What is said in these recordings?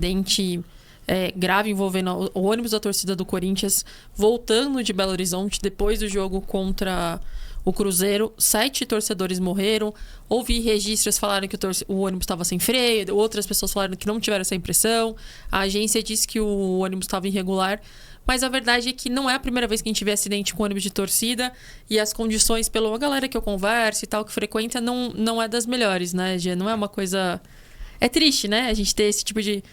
acidente grave envolvendo o ônibus da torcida do Corinthians voltando de Belo Horizonte depois do jogo contra o Cruzeiro. 7 torcedores morreram. Houve registros que falaram que o ônibus estava sem freio, outras pessoas falaram que não tiveram essa impressão. A agência disse que o ônibus estava irregular. Mas a verdade é que não é a primeira vez que a gente vê acidente com ônibus de torcida. E as condições, pela galera que eu converso e tal, que frequenta, não é das melhores, né, Gê? Não é uma coisa... É triste, né? A gente ter esse tipo de...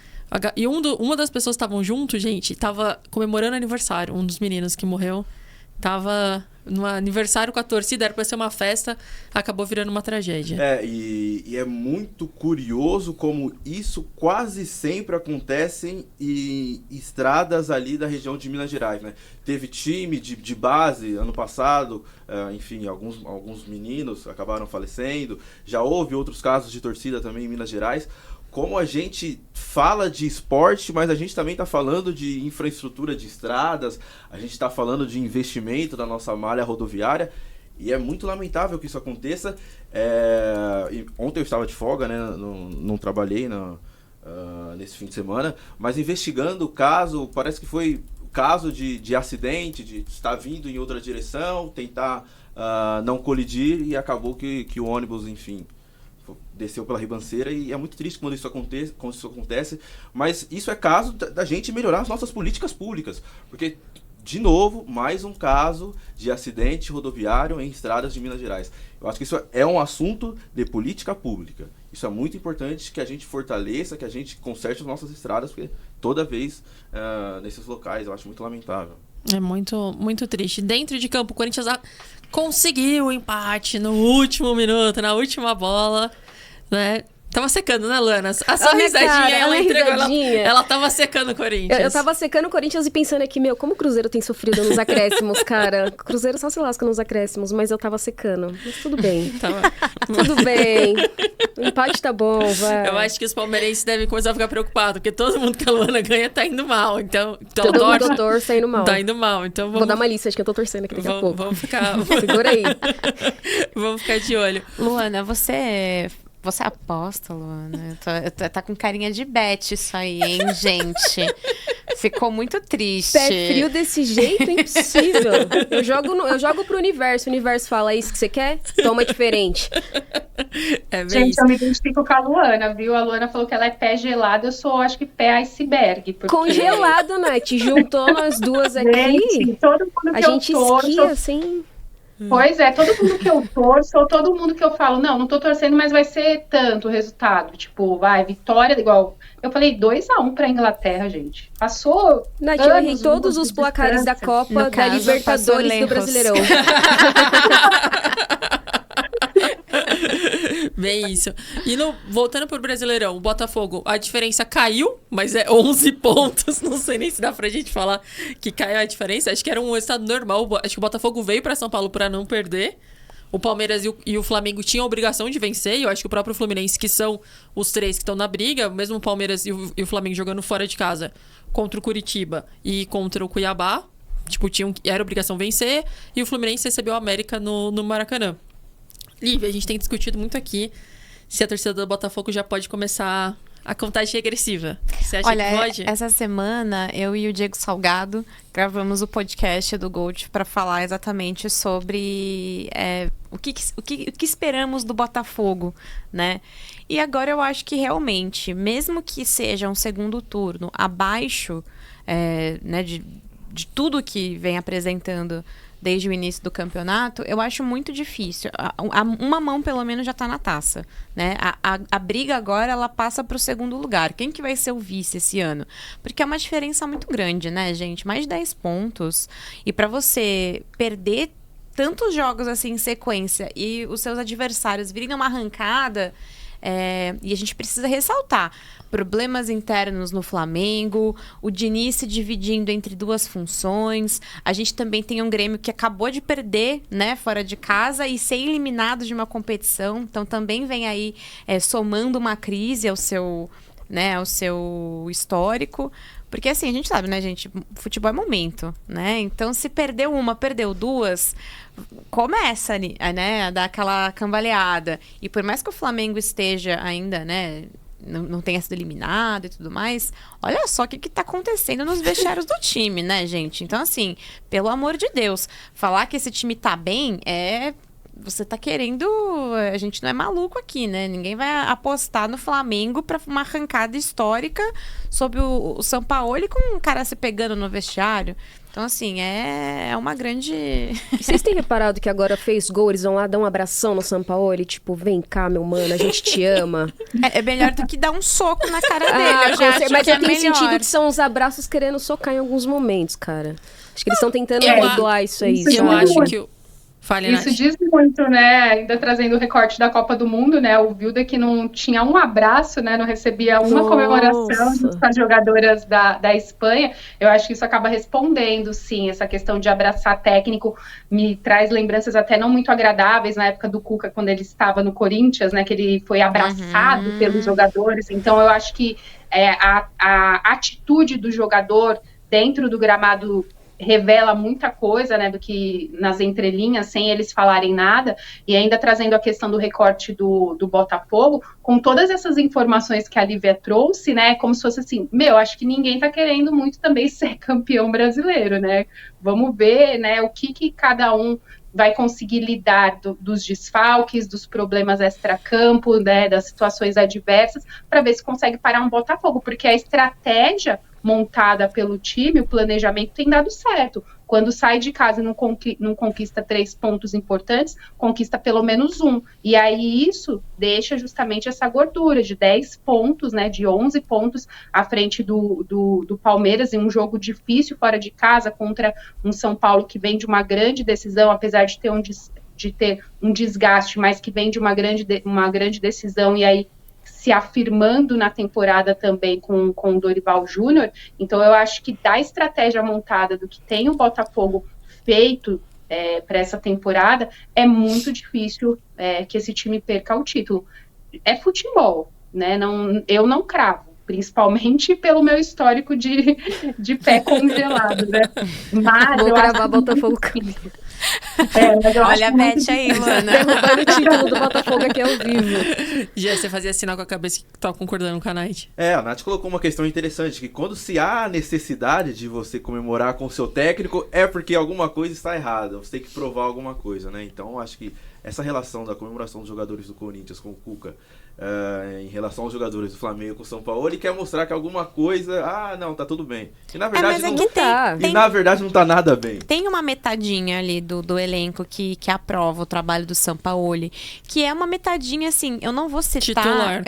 E uma das pessoas que estavam junto, gente, tava comemorando aniversário. Um dos meninos que morreu tava no aniversário com a torcida, era pra ser uma festa, acabou virando uma tragédia. E é muito curioso como isso quase sempre acontece em estradas ali da região de Minas Gerais, né? Teve time de base ano passado, enfim, alguns meninos acabaram falecendo, já houve outros casos de torcida também em Minas Gerais. Como a gente fala de esporte, mas a gente também está falando de infraestrutura de estradas, a gente está falando de investimento da nossa malha rodoviária, e é muito lamentável que isso aconteça. Ontem eu estava de folga, né? Não trabalhei nesse fim de semana, mas investigando o caso, parece que foi o caso de acidente, de estar vindo em outra direção, tentar não colidir, e acabou que o ônibus, enfim... desceu pela ribanceira, e é muito triste quando isso acontece, mas isso é caso da gente melhorar as nossas políticas públicas, porque, de novo, mais um caso de acidente rodoviário em estradas de Minas Gerais. Eu acho que isso é um assunto de política pública. Isso é muito importante que a gente fortaleça, que a gente conserte as nossas estradas, porque toda vez nesses locais eu acho muito lamentável. É muito, muito triste. Dentro de campo, o Corinthians conseguiu o empate no último minuto, na última bola, né? Tava secando, né, Luana? A sua risadinha, cara, ela entregou. Ela tava secando o Corinthians. Eu tava secando o Corinthians e pensando aqui, como o Cruzeiro tem sofrido nos acréscimos, cara. O Cruzeiro só se lasca nos acréscimos, mas eu tava secando. Mas tudo bem. Tudo bem. O empate tá bom, vai. Eu acho que os palmeirenses devem começar a ficar preocupados, porque todo mundo que a Luana ganha tá indo mal. Então todo mundo torce tá indo mal. Tá indo mal, então vou dar uma lista, acho que eu tô torcendo aqui daqui a pouco. Vamos ficar... Segura aí. Vamos ficar de olho. Luana, você aposta, Luana? Tá com carinha de bet isso aí, hein, gente? Ficou muito triste. Pé frio desse jeito é impossível. Eu jogo pro universo. O universo fala, é isso que você quer? Toma diferente. Gente, isso. Eu me identifico com a Luana, viu? A Luana falou que ela é pé gelado, eu sou, acho que, pé iceberg. Porque... Congelado, Nath. Juntou nós duas aqui. Gente, todo mundo que a gente esquia, assim... Pois é, todo mundo que eu torço, ou todo mundo que eu falo, não tô torcendo, mas vai ser tanto o resultado. Tipo, vitória, igual... Eu falei 2-1 pra Inglaterra, gente. Passou... Nath, eu errei todos os placares da Copa, da Libertadores e do Brasileirão. Bem isso. E voltando pro Brasileirão, o Botafogo, a diferença caiu, mas é 11 pontos. Não sei nem se dá pra gente falar que caiu a diferença. Acho que era um resultado normal. Acho que o Botafogo veio pra São Paulo pra não perder. O Palmeiras e o Flamengo tinham a obrigação de vencer. E eu acho que o próprio Fluminense, que são os três que estão na briga, mesmo o Palmeiras e o Flamengo jogando fora de casa contra o Curitiba e contra o Cuiabá, tipo, era obrigação vencer. E o Fluminense recebeu o América no Maracanã. Lívia, a gente tem discutido muito aqui se a torcida do Botafogo já pode começar a contagem regressiva. Você acha que pode? Essa semana, eu e o Diego Salgado gravamos o podcast do Gold para falar exatamente sobre o que esperamos do Botafogo, né? E agora eu acho que realmente, mesmo que seja um segundo turno abaixo né, de tudo que vem apresentando desde o início do campeonato, eu acho muito difícil. Uma mão, pelo menos, já está na taça, né? A briga agora, ela passa para o segundo lugar. Quem que vai ser o vice esse ano? Porque é uma diferença muito grande, né, gente? Mais de 10 pontos. E para você perder tantos jogos assim em sequência e os seus adversários virem uma arrancada... e a gente precisa ressaltar problemas internos no Flamengo, o Diniz se dividindo entre duas funções. A gente também tem um Grêmio que acabou de perder, né, fora de casa e ser eliminado de uma competição, então também vem aí somando uma crise ao seu histórico. Porque assim, a gente sabe, né, gente, futebol é momento, né? Então, se perdeu uma, perdeu duas, começa, né, a dar aquela cambaleada. E por mais que o Flamengo esteja ainda, né, não tenha sido eliminado e tudo mais, olha só o que tá acontecendo nos vestiários do time, né, gente? Então, assim, pelo amor de Deus, falar que esse time tá bem você tá querendo... A gente não é maluco aqui, né? Ninguém vai apostar no Flamengo pra uma arrancada histórica sobre o Sampaoli com um cara se pegando no vestiário. Então, assim, é uma grande... Vocês têm reparado que agora fez gol, eles vão lá dar um abração no Sampaoli, tipo, vem cá, meu mano, a gente te ama. É melhor do que dar um soco na cara dele. Eu já acho mas que eu tenho melhor. sentido que são os abraços querendo socar em alguns momentos, cara. Acho que eles estão tentando driblar isso aí. Eu acho que... Fale, Isso Nath. diz muito, né? Ainda trazendo o recorte da Copa do Mundo, né? O Wilder que não tinha um abraço, né? Não recebia uma comemoração das jogadoras da Espanha. Eu acho que isso acaba respondendo, sim. Essa questão de abraçar técnico me traz lembranças até não muito agradáveis na época do Cuca, quando ele estava no Corinthians, né? Que ele foi abraçado pelos jogadores. Então, eu acho que a atitude do jogador dentro do gramado revela muita coisa, né, do que nas entrelinhas, sem eles falarem nada, e ainda trazendo a questão do recorte do Botafogo, com todas essas informações que a Lívia trouxe, né, como se fosse assim, acho que ninguém tá querendo muito também ser campeão brasileiro, né, vamos ver, né, o que cada um vai conseguir lidar dos desfalques, dos problemas extracampo, né, das situações adversas, para ver se consegue parar um Botafogo, porque a estratégia montada pelo time, o planejamento tem dado certo. Quando sai de casa e não conquista 3 pontos importantes, conquista pelo menos 1. E aí isso deixa justamente essa gordura de 10 pontos, né, de 11 pontos à frente do Palmeiras em um jogo difícil fora de casa contra um São Paulo que vem de uma grande decisão, apesar de ter um desgaste, mas que vem de uma grande decisão e aí se afirmando na temporada também com o Dorival Júnior. Então eu acho que da estratégia montada do que tem o Botafogo feito para essa temporada, é muito difícil que esse time perca o título. É futebol, né? Eu não cravo, principalmente pelo meu histórico de pé congelado, né? Mas vou cravar Botafogo. Olha a Beth aí, Luana. Derrubando o título do Botafogo aqui ao vivo. Já você fazia sinal com a cabeça que tá concordando com a Nath. A Nath colocou uma questão interessante, que quando se há necessidade de você comemorar com o seu técnico, é porque alguma coisa está errada, você tem que provar alguma coisa, né? Então, acho que essa relação da comemoração dos jogadores do Corinthians com o Cuca, em relação aos jogadores do Flamengo com o São Paulo, ele quer mostrar que alguma coisa, não, tá tudo bem. E na verdade, na verdade não tá nada bem. Tem uma metadinha ali do elenco que aprova o trabalho do Sampaoli, que é uma metadinha assim, eu não vou citar... Titular.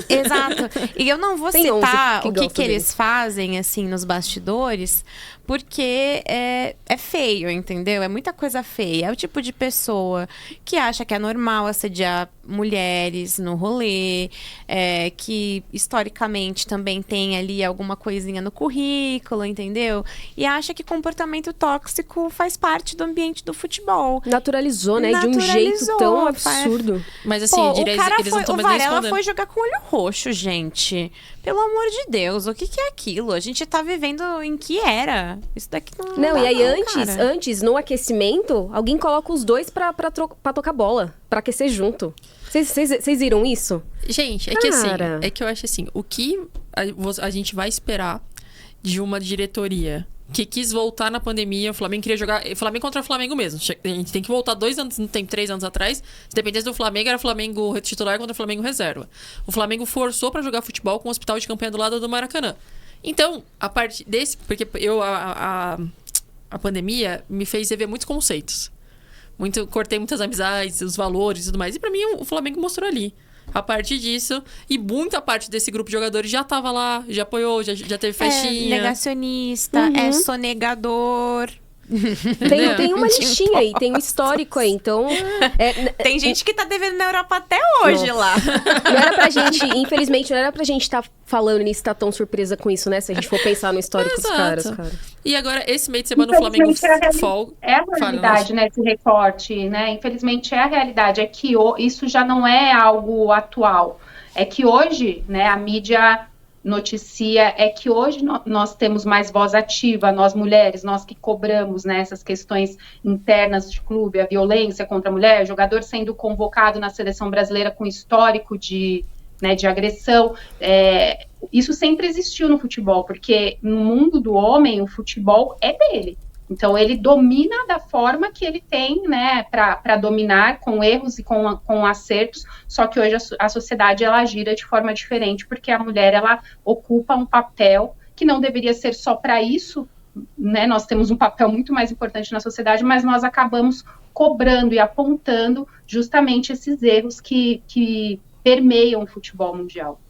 Exato. E eu não vou citar o que eles fazem, assim, nos bastidores, porque é feio, entendeu? É muita coisa feia. É o tipo de pessoa que acha que é normal assediar mulheres no rolê, que historicamente também tem ali alguma coisinha no currículo, entendeu? E acha que comportamento tóxico faz parte do ambiente do futebol. Naturalizou, né? De um jeito tão absurdo. Mas assim, o Varela foi jogar com o olho roxo, gente. Pelo amor de Deus, o que é aquilo? A gente tá vivendo em que era? Isso daqui não e aí cara. antes, no aquecimento, alguém coloca os dois pra tocar bola, pra aquecer junto. Vocês viram isso? Gente, que assim, que eu acho assim, o que a gente vai esperar de uma diretoria que quis voltar na pandemia, o Flamengo queria jogar Flamengo contra o Flamengo mesmo. A gente tem que voltar 2 anos, não tem 3 anos atrás. Se dependesse do Flamengo, era Flamengo titular contra o Flamengo reserva. O Flamengo forçou pra jogar futebol com o hospital de campanha do lado do Maracanã. Então, a partir desse... Porque a pandemia me fez rever muitos conceitos. Cortei muitas amizades, os valores e tudo mais. E pra mim, o Flamengo mostrou ali. A partir disso, e muita parte desse grupo de jogadores já tava lá, já apoiou, já teve festinha. Negacionista, é sonegador. Tem uma listinha aí, tem um histórico aí, então... Tem gente que tá devendo na Europa até hoje lá. Não era pra gente, infelizmente, não era pra gente estar falando nisso, tá tão surpresa com isso, né? Se a gente for pensar no histórico dos caras, cara. E agora, esse meio de semana, o Flamengo folga. É a realidade, né? Esse recorte, né? Infelizmente, é a realidade. É que isso já não é algo atual. É que hoje, né, a mídia noticia, é que hoje nós temos mais voz ativa, nós mulheres, nós que cobramos, né, essas questões internas de clube, a violência contra a mulher, jogador sendo convocado na seleção brasileira com histórico de né, de agressão. Isso sempre existiu no futebol, porque no mundo do homem, o futebol é dele. Então, ele domina da forma que ele tem, né, para dominar, com erros e com acertos, só que hoje a sociedade, ela gira de forma diferente, porque a mulher, ela ocupa um papel que não deveria ser só para isso, né, nós temos um papel muito mais importante na sociedade, mas nós acabamos cobrando e apontando justamente esses erros que permeiam o futebol mundial.